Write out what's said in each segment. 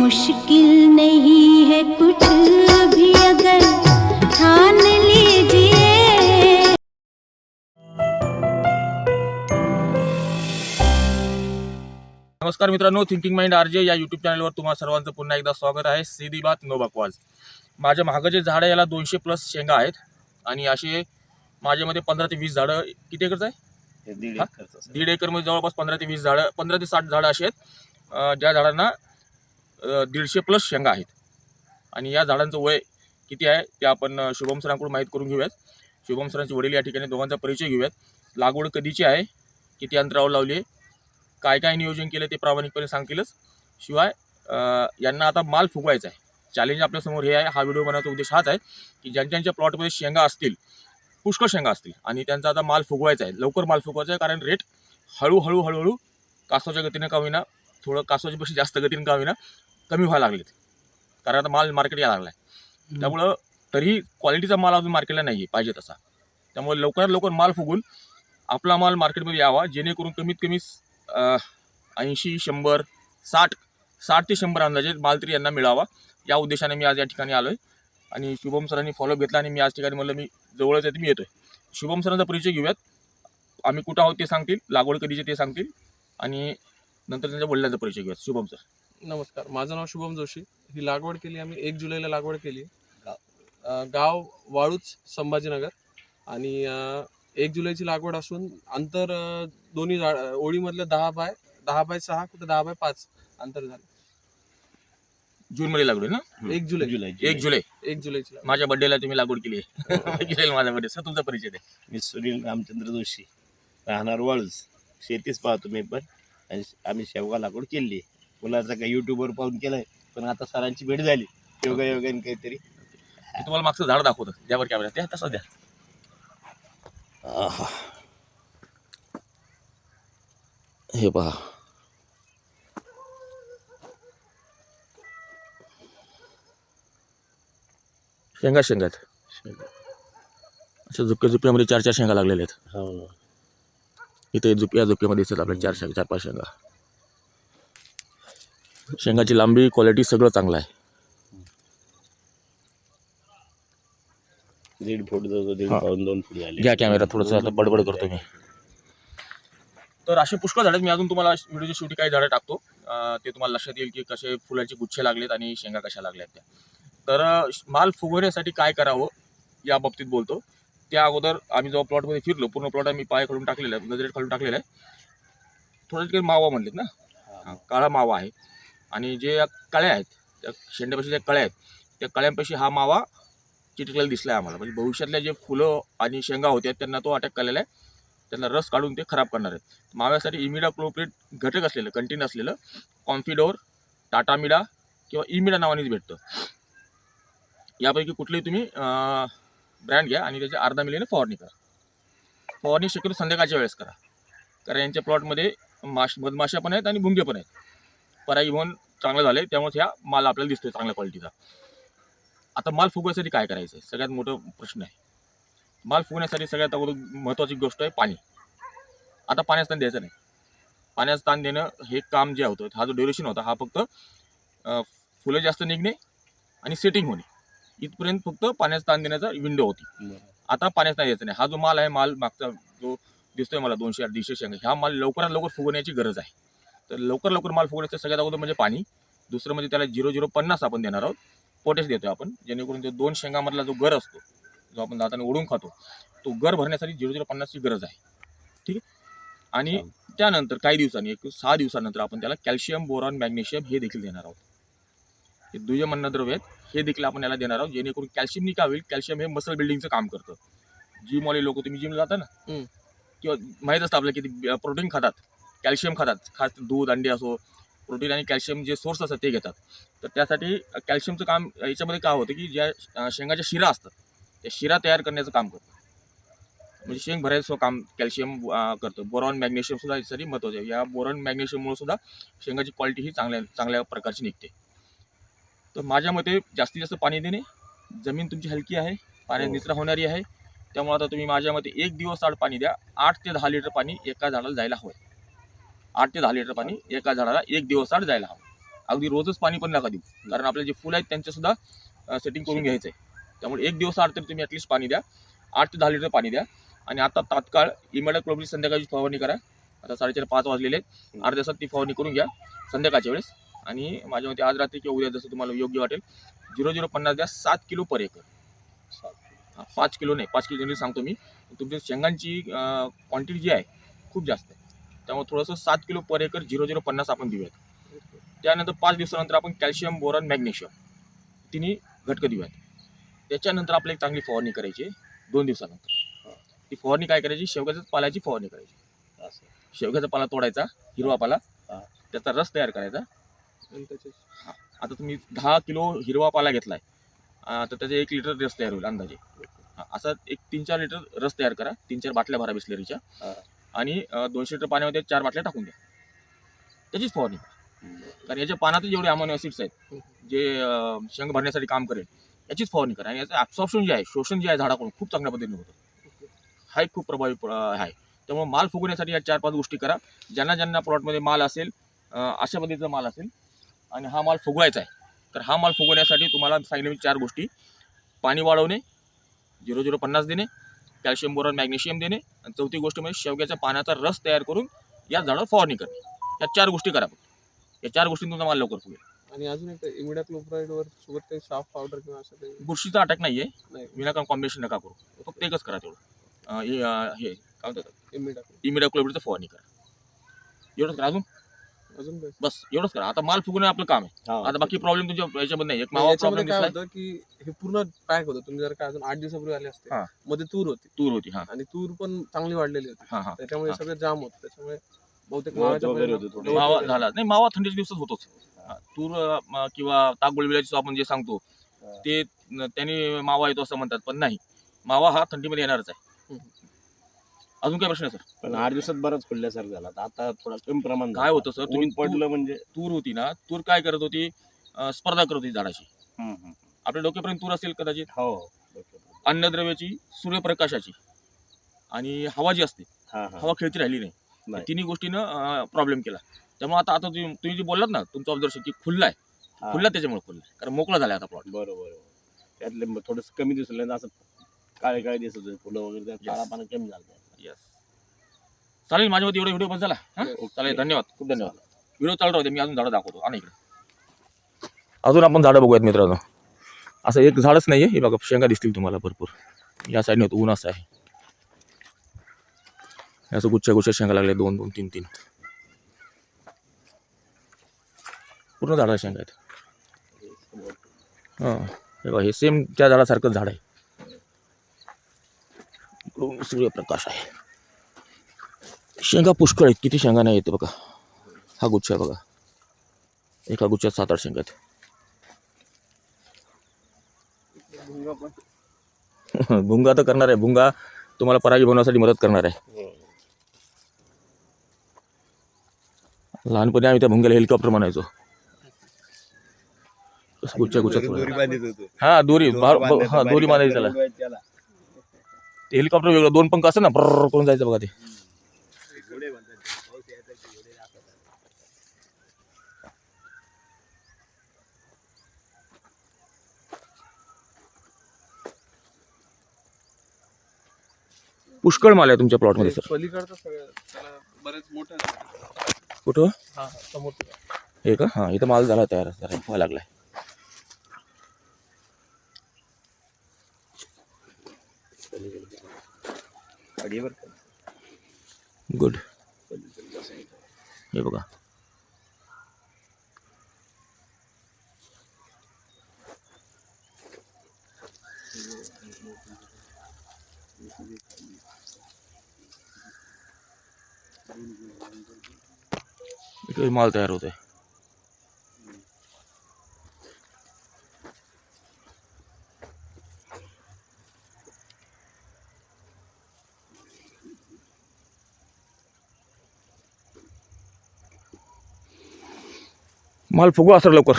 मुश्किल नहीं है कुछ भी अगर ठान लीजिए। नमस्कार मित्रांनो, थिंकिंग माइंड आरजे या यूट्यूब चॅनलवर तुम्हा सर्वांचं पुन्हा एकदा स्वागत आहे. सीधी बात नो बकवास. माझ्या मागं जे झाडं याला 200+ शेंगा आहेत आणि असे माझ्यामध्ये 15 ते 20 झाडं. किती एकरचं आहे? 1.5 एकरमध्ये जवळपास 15 ते 20 झाडं, 15 ते 60 झाडं अशी आहेत ज्या झाडांना 150+ शेंगा आहेत. आणि या झाडांचं वय किती आहे ते आपण शुभम सरांकडून माहीत करून घेऊयात. शुभम सरांचे वडील या ठिकाणी, दोघांचा परिचय घेऊयात. लागवड कधीची आहे, किती अंतरावर लावली आहे, काय काय नियोजन केलं ते प्रामाणिकपणे सांगतीलच. शिवाय यांना आता माल फुगवायचा आहे. चॅलेंज आपल्यासमोर हे आहे. हा व्हिडिओ बनवण्याचा उद्देश हाच आहे की ज्यांच्या प्लॉटमध्ये शेंगा असतील, पुष्कळ शेंगा असतील आणि त्यांचा आता माल फुगवायचा आहे, लवकर माल फुगवायचा आहे. कारण रेट हळूहळू कासवाच्या गतीनं का होईना, थोडं कासवाच्यापेक्षा जास्त गतीनं का होईना कमी व्हायला लागलेत. कारण आता माल मार्केट यायला लागला आहे. त्यामुळं तरीही क्वालिटीचा माल अजून मार्केटला नाही आहे पाहिजे तसा. त्यामुळे लवकरात लवकर माल फुगून आपला माल मार्केटमध्ये यावा, जेणेकरून कमीत कमी 80, 100, 60 ते 100 अंदाजे माल तरी यांना मिळावा. या उद्देशाने मी आज या ठिकाणी आलो आहे. आणि शुभम सरांनी फॉलोअप घेतला आणि मी आज ठिकाणी म्हणलं मी जवळच आहे, मी येतो आहे. शुभम सरांचा परिचय घेऊयात. आम्ही कुठं आहोत ते सांगतील, लागवड कधीचे ते सांगतील आणि नंतर त्यांच्या वडिलांचा परिचय घेऊयात. शुभम सर. नमस्कार, माझं नाव शुभम जोशी. ही लागवड केली आम्ही 1 जुलैला लागवड केली. गाव वाळूच, संभाजीनगर. आणि 1 जुलैची लागवड असून अंतर दोन्ही ओळीमधलं 10 बाय 6 कुठं 10 बाय 5 अंतर झालं. जूनमध्ये लागवड ना? 1 जुलै 1 जुलै. 1 जुलैची माझ्या बड्डेला तुम्ही लागवड केली आहे. 1 जुलैला माझा बड्डे. सर तुमचा परिचय द्या. मी सुनील रामचंद्र जोशी, राहणार वाळूज. शेतीच पाहतो मी पण, आणि आम्ही शेवगा लागवड केली आहे. मुलाचं काही यूट्यूबवर पाहून केलंय, पण आता सरांची भेट झाली योगायोगाने काहीतरी. मी तुम्हाला मागचं झाड दाखवतो, द्यावर कॅमेरा त्या तसं द्या. हे पहा, शेंगात अशा झुपक्यामध्ये 4 शेंगा लागलेल्या आहेत. हो, इथे या झुपक्यामध्ये दिसतात आपल्या 4-5 शेंगा. शेंगाची लांबी, क्वालिटी सगळं चांगलं आहे. 1.5 फूट जवळ 1.5 पाऊण 2 फूट झाले. घ्या कॅमेरा, थोडंसं आता बडबड करतो मी. तर असे पुष्कळ झाडं मी अजून तुम्हाला व्हिडिओच्या शेवटी काही झाडं टाकतो, ते तुम्हाला लक्षात येईल की कसे फुलाचे गुच्छे लागलेत आणि शेंगा कशा लागल्यात त्या. तर माल फुगवण्यासाठी काय करावं या बाबतीत बोलतो. त्या अगोदर आम्ही जेव्हा प्लॉटमध्ये फिरलो, पूर्ण प्लॉट आम्ही पाय खालून टाकलेला आहे, नजरेत खालून टाकलेला आहे. थोडं काही मावा म्हणलेत ना, काळा मावा आहे. आणि जे कळ्या आहेत, त्या शेंड्यापाशी ज्या कळ्या आहेत, त्या कळ्यांपाशी हा मावा चिटकलेला दिसला आहे आम्हाला. म्हणजे भविष्यातल्या जे फुलं आणि शेंगा होत्या त्यांना तो अटॅक केलेला आहे. त्यांना रस काढून ते खराब करणार आहेत. माव्यासाठी इमिडाक्लोप्रिड घटक असलेलं, कंटेन असलेलं कॉन्फिडोर, टाटामिडा किंवा इमिडा नावानेच भेटतं. यापैकी कुठलेही तुम्ही ब्रँड घ्या आणि त्याच्या 1/2 मिलीने फवारणी करा. फवारणी शक्यतो संध्याकाळच्या वेळेस करा, कारण यांच्या प्लॉटमध्ये मधमाशा पण आहेत आणि भुंगे पण आहेत. परागीभवन चांगलं झालं आहे, त्यामुळे ह्या माल आपल्याला दिसतोय चांगल्या क्वालिटीचा. आता माल फुगवण्यासाठी काय करायचं आहे, सगळ्यात मोठा प्रश्न आहे. माल फुगण्यासाठी सगळ्यात अगोदर महत्त्वाची गोष्ट आहे पाणी. आता पाण्याचं ताण द्यायचं नाही. पाण्याचं ताण देणं हे काम जे होतं, हा जो ड्युरेशन होता, हा फक्त फुलं जास्त निघणे आणि सेटिंग होणे इथपर्यंत फक्त पाण्याचं ताण देण्याचा विंडो होती. आता पाण्याचं ताण द्यायचं नाही. हा जो माल आहे, माल मागचा जो दिसतोय मला 200-150 शेंगा, ह्या माल लवकरात लवकर फुगवण्याची गरज आहे. तर लवकर माल फुगवण्याचं सगळ्यात अगोदर म्हणजे पाणी. दुसरं म्हणजे त्याला 0.050 आपण देणार आहोत, पोटॅश देतोय आपण, जेणेकरून ते 2 शेंगामधला जो गर असतो, जो आपण दाताने ओढून खातो, तो गर भरण्यासाठी 0.050ची गरज आहे. ठीक आहे. आणि त्यानंतर काही दिवसांनी, 6 दिवसानंतर आपण त्याला कॅल्शियम, बोरॉन, मॅग्नेशियम हे देखील देणार आहोत. हे दुय्यम अन्नद्रव्य आहेत, हे देखील आपण याला देणार आहोत, जेणेकरून कॅल्शियमनी काय होईल, कॅल्शियम हे मसल बिल्डिंगचं काम करतं. जिमवाले लोक, तुम्ही जिमला जाता ना, किंवा माहीत असतं आपल्याला किती प्रोटीन खातात, कॅल्शियम खातात, खास दूध, अंडे असो, प्रोटीन आणि कॅल्शियम जे सोर्स असतात ते घेतात. तर त्यासाठी कॅल्शियमचं काम याच्यामध्ये काय होतं की ज्या शेंगाच्या शिरा असतात, त्या शिरा तयार करण्याचं काम करतं. म्हणजे शेंग भरायचं काम कॅल्शियम करतं. बोरॉन, मॅग्नेशियम सुद्धा यासाठी महत्त्वाचं आहे. या बोरॉन, मॅग्नेशियममुळे सुद्धा शेंगाची क्वालिटी ही चांगल्या प्रकारची निघते. तर माझ्या मते जास्तीत जास्त पाणी देणे. जमीन तुमची हलकी आहे, पाण्यात निचरा होणारी आहे, त्यामुळे आता तुम्ही माझ्या मते 1 दिवस आड पाणी द्या. 8 ते 10 लिटर पाणी एका झाडाला जायला हवं. 8 ते 10 लिटर पाणी एका झाडाला 1 दिवस आड जायला हवं. अगदी रोजच पाणी पण नका देऊ, कारण आपले जे फुल आहेत त्यांचे सुद्धा सेटिंग करून घ्यायचं आहे. त्यामुळे एक दिवस आड तरी तुम्ही ॲटलिस्ट पाणी द्या, 8 ते 10 लिटर पाणी द्या. आणि आता तात्काळ इमिडाक्लोप्रिड संध्याकाळची फवारणी करा. आता 4:30-5 वाजलेले आहेत, अर्ध्या तासात ती फवारणी करून घ्या संध्याकाळच्या वेळेस. आणि माझ्या मते आज रात्री किंवा उद्या जसं तुम्हाला योग्य वाटेल 0050 द्या, 7 किलो पर एकर. 5 किलो नाही, 5 किलो जनरली सांगतो मी. तुमच्या शेंगांची क्वांटिटी जी आहे खूप जास्त आहे, त्यामुळे थोडंसं 7 किलो पर एकर 0050 आपण देऊयात. त्यानंतर 5 दिवसानंतर आपण कॅल्शियम, बोरॉन, मॅग्नेशियम तिन्ही घटकं देऊयात. त्याच्यानंतर आपल्याला एक चांगली फवारणी करायची आहे 2 दिवसानंतर. ती फवारणी काय करायची, शेवग्याच्या पाल्याची फवारणी करायची. शेवग्याचा पाला तोडायचा, हिरवा पाला, त्याचा रस तयार करायचा. आणि त्याचे आता तुम्ही 10 किलो हिरवा पाला घेतलाय, तर त्याचे 1 लिटर रस तयार होईल अंदाजे. असा एक 3-4 लिटर रस तयार करा, 3-4 बाटल्या भरा बिस्लरीच्या, आणि 200 लिटर पाण्यामध्ये 4 बाटल्या टाकून द्या. त्याचीच फवारणी करा. कारण याच्या पानात जेवढे अमायनो ॲसिड्स आहेत जे शेंग भरण्यासाठी काम करेल, याचीच फवारणी करा. आणि याचं ॲब्सॉर्प्शन जे आहे, शोषण जे आहे झाडाकडून खूप चांगल्या पद्धतीने होतं. हा एक खूप प्रभावी आहे. त्यामुळे माल फुगवण्यासाठी या 4-5 गोष्टी करा. ज्यांना ज्यांना प्लॉटमध्ये माल असेल, अशा पद्धतीचा माल असेल आणि हा माल फुगवायचा आहे, तर हा माल फुगवण्यासाठी तुम्हाला सांगितले मी 4 गोष्टी: पाणी वाढवणे, 0050 देणे, कॅल्शियम, बोरॉन, मॅग्नेशियम देणे, आणि चौथी गोष्ट म्हणजे शेवग्याच्या पानाचा रस तयार करून या झाडावर फवारणी करणे. या 4 गोष्टी करा. या 4 गोष्टींनी तुमचा माल लवकर फुगेल. आणि अजून एक इमिडाक्लोप्राइडवर सोबत काही शाफ पावडर किंवा असं काही बुरशीचा अटॅक नाही आहे, नाही. विनाकारण कॉम्बिनेशन नका करू. फक्त एकच करा तेवढं, हे काय म्हणतात, इमिडाक्लोप्राइड. इमिडाक्लोप्रिडचं फवारणी करा. एवढंच करा. अजून काय बस एवढंच करा. आता माल फुगवणं आपलं काम आहे. आता बाकी प्रॉब्लेम तुमच्या याच्यामध्ये नाही. एक मावा याच्यामध्ये प्रॉब्लेम काय दिसलाय, होतं की हे पूर्ण पॅक होतं. तुम्ही जर का अजून 8 दिवसापूर्वी आले असते, हा. मध्ये तूर होती तूर होती. हा आणि तूर पण चांगली वाढलेली होती, हा हा त्याच्यामुळे हा. सगळं जाम होतं. त्याच्यामुळे बहुतेक गवत मावाच्या वगैरे परिणाम- होतं थोडं. गवत मावा वगैरे. झाला नाही. मावा थंडीच्या दिवसात होतोच. तूर किंवा ताकबुळविल्याची आपण जे सांगतो ते त्यांनी मावा येतो असं म्हणतात, पण नाही, मावा हा थंडीमध्ये येणारच आहे. अजून काय प्रश्न आहे सर? पण 8 दिवसात बरंच खुलल्यासारखं झालं. आता थोडा कमी प्रमाण काय होतं सर, तुम्ही ऊन पडलं म्हणजे तूर होती ना, तूर काय करत होती, स्पर्धा करत होती झाडाशी. हम्म. आपल्या डोक्यापर्यंत तूर असेल कदाचित. हो. अन्नद्रव्याची, सूर्यप्रकाशाची आणि हवा जी असते, हा हा. हवा खेळती राहिली नाही. नाही. तिन्ही गोष्टीनं प्रॉब्लेम केला. त्यामुळे आता तुम्ही जे बोललात ना, तुमचं ऑब्झर्वेशन की खुल्ला आहे, हा. खुल्ला त्याच्यामुळे खुल्ला आहे, कारण मोकळा झाला आता प्लॉट. बरोबर. त्यातले थोडंसं कमी दिसलं, असं काळे दिसत होते फुलं वगैरे, त्यात Yes. काळा पाणी कमी झालं. यस, चालेल. माझ्यावरती एवढा व्हिडिओ बस झाला. हा, Yes. चालेल. धन्यवाद, खूप धन्यवाद. व्हिडिओ चालू राहते, मी अजून झाडं दाखवतो. आणि इकडे अजून आपण झाडं बघूयात मित्रांनो. असं एक झाडच नाही आहे, हे बघा शेंगा दिसतील तुम्हाला भरपूर. या साईडने होतं, ऊन असं आहे. असं गुच्छा शेंगा लागले, 2-2, 3-3 पूर्ण झाडा शेंगा आहेत. हां, हे बघा, हे सेम त्या झाडासारखंच झाड आहे. इकडून सूर्यप्रकाश आहे. शेंगा पुष्कळ आहेत, किती शेंगा नाही येते बघा. हा गुच्छ आहे बघा, एका गुच्छात 7-8 शेंगा आहेत. भुंगा पण. भुंगा तर करणार आहे, भुंगा तुम्हाला परागी बनवण्यासाठी मदत करणार आहे. लहानपणी आम्ही त्या भुंग्याला हेलिकॉप्टर म्हणायचो. गुच्छा दोरी बांधित होतो. हा, दोरी बांधायची त्याला. ते हेलिकॉप्टर वेगळं, 2 पंख असतं ना, ब्रर करून जायचं बघा ते. पुष्कळ माल आहे तुमच्या प्लॉटमध्ये सर. पलीकडचं सगळं त्याला बरेच मोठं आहे. कुठं हा समोर हे का? हां, इथं माल झाला तयार, जरा व्हायला लागलाय. गुड. हे बघा, इकडे माल तयार होतोय. माल फुगवा सर लवकर.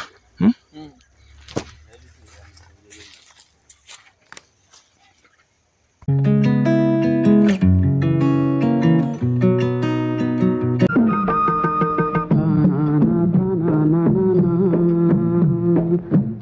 थँक्यू.